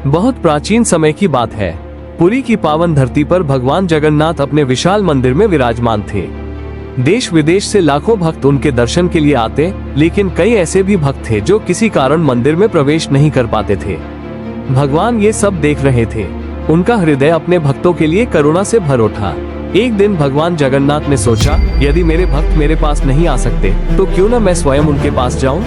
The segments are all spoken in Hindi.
बहुत प्राचीन समय की बात है। पुरी की पावन धरती पर भगवान जगन्नाथ अपने विशाल मंदिर में विराजमान थे। देश विदेश से लाखों भक्त उनके दर्शन के लिए आते, लेकिन कई ऐसे भी भक्त थे जो किसी कारण मंदिर में प्रवेश नहीं कर पाते थे। भगवान ये सब देख रहे थे। उनका हृदय अपने भक्तों के लिए करुणा से भर उठा। एक दिन भगवान जगन्नाथ ने सोचा, यदि मेरे भक्त मेरे पास नहीं आ सकते तो क्यों न मैं स्वयं उनके पास जाऊं।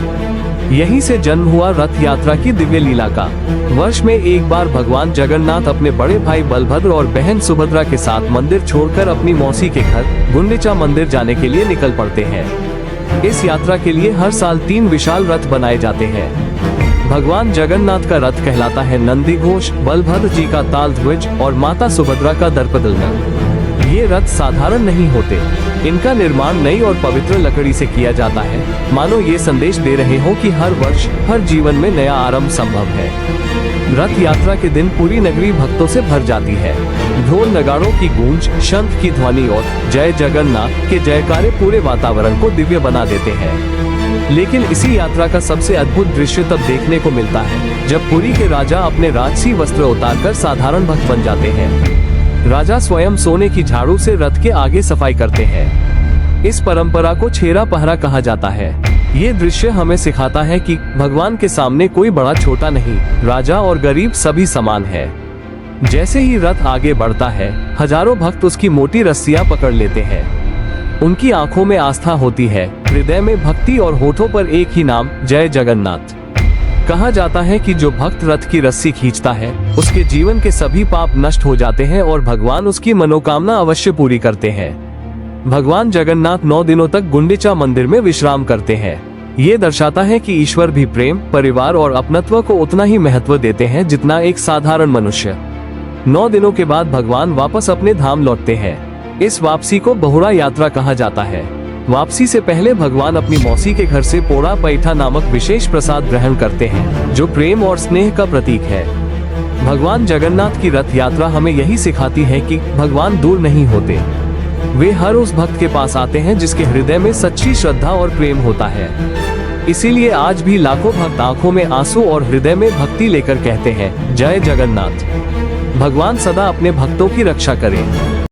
यहीं से जन्म हुआ रथ यात्रा की दिव्य लीला का। वर्ष में एक बार भगवान जगन्नाथ अपने बड़े भाई बलभद्र और बहन सुभद्रा के साथ मंदिर छोड़कर अपनी मौसी के घर गुंडीचा मंदिर जाने के लिए निकल पड़ते हैं। इस यात्रा के लिए हर साल 3 विशाल रथ बनाए जाते हैं। भगवान जगन्नाथ का रथ कहलाता है नंदी घोष, बलभद्र जी का ताल ध्वज और माता सुभद्रा का दर्पदलना। ये रथ साधारण नहीं होते। इनका निर्माण नई और पवित्र लकड़ी से किया जाता है, मानो ये संदेश दे रहे हो कि हर वर्ष हर जीवन में नया आरंभ संभव है। रथ यात्रा के दिन पूरी नगरी भक्तों से भर जाती है। ढोल नगाड़ों की गूंज, शंख की ध्वनि और जय जगन्नाथ के जयकारे पूरे वातावरण को दिव्य बना देते हैं। लेकिन इसी यात्रा का सबसे अद्भुत दृश्य तब देखने को मिलता है जब पुरी के राजा अपने राजसी वस्त्र उतारकर साधारण भक्त बन जाते हैं। राजा स्वयं सोने की झाड़ू से रथ के आगे सफाई करते हैं। इस परंपरा को छेरा पहरा कहा जाता है। ये दृश्य हमें सिखाता है कि भगवान के सामने कोई बड़ा छोटा नहीं, राजा और गरीब सभी समान है। जैसे ही रथ आगे बढ़ता है, हजारों भक्त उसकी मोटी रस्सियां पकड़ लेते हैं। उनकी आंखों में आस्था होती है, हृदय में भक्ति और होठों पर एक ही नाम, जय जगन्नाथ। कहा जाता है कि जो भक्त रथ की रस्सी खींचता है, उसके जीवन के सभी पाप नष्ट हो जाते हैं और भगवान उसकी मनोकामना अवश्य पूरी करते हैं। भगवान जगन्नाथ 9 दिनों तक गुंडीचा मंदिर में विश्राम करते हैं। ये दर्शाता है कि ईश्वर भी प्रेम, परिवार और अपनत्व को उतना ही महत्व देते हैं जितना एक साधारण मनुष्य। 9 दिनों के बाद भगवान वापस अपने धाम लौटते हैं। इस वापसी को बहुड़ा यात्रा कहा जाता है। वापसी से पहले भगवान अपनी मौसी के घर से पोड़ा पैठा नामक विशेष प्रसाद ग्रहण करते हैं, जो प्रेम और स्नेह का प्रतीक है। भगवान जगन्नाथ की रथ यात्रा हमें यही सिखाती है कि भगवान दूर नहीं होते। वे हर उस भक्त के पास आते हैं जिसके हृदय में सच्ची श्रद्धा और प्रेम होता है। इसीलिए आज भी लाखों भक्त आंखों में आंसू और हृदय में भक्ति लेकर कहते हैं, जय जगन्नाथ। भगवान सदा अपने भक्तों की रक्षा करें।